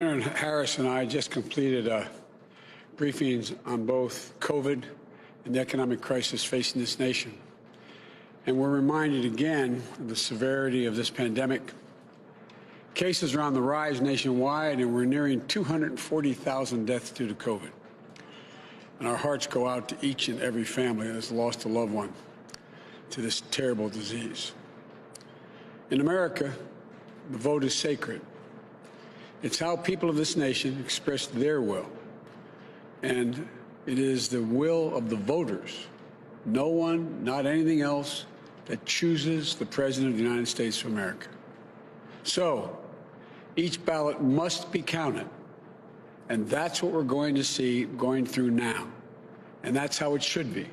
Senator Harris and I just completed briefings on both COVID and the economic crisis facing this nation. And we're reminded again of the severity of this pandemic. Cases are on the rise nationwide, and we're nearing 240,000 deaths due to COVID. And our hearts go out to each and every family that has lost a loved one to this terrible disease. In America, the vote is sacred. It's how people of this nation express their will. And it is the will of the voters, no one, not anything else, that chooses the President of the United States of America. So, each ballot must be counted. And that's what we're going to see going through now. And that's how it should be.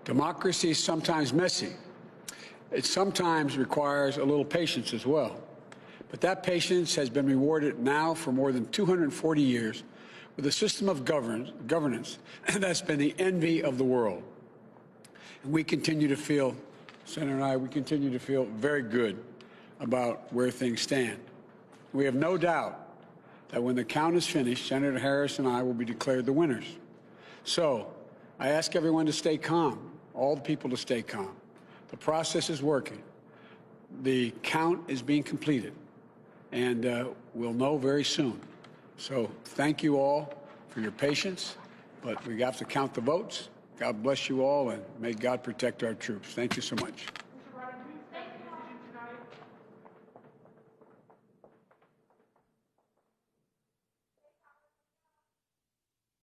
Democracy is sometimes messy. It sometimes requires a little patience as well. But that patience has been rewarded now for more than 240 years with a system of governance that's been the envy of the world. And we continue to feel, Senator and I, we continue to feel very good about where things stand. We have no doubt that when the count is finished, Senator Harris and I will be declared the winners. So I ask everyone to stay calm, all the people to stay calm. The process is working. The count is being completed. And we'll know very soon. So thank you all for your patience, but we have to count the votes. God bless you all, and may God protect our troops. Thank you so much.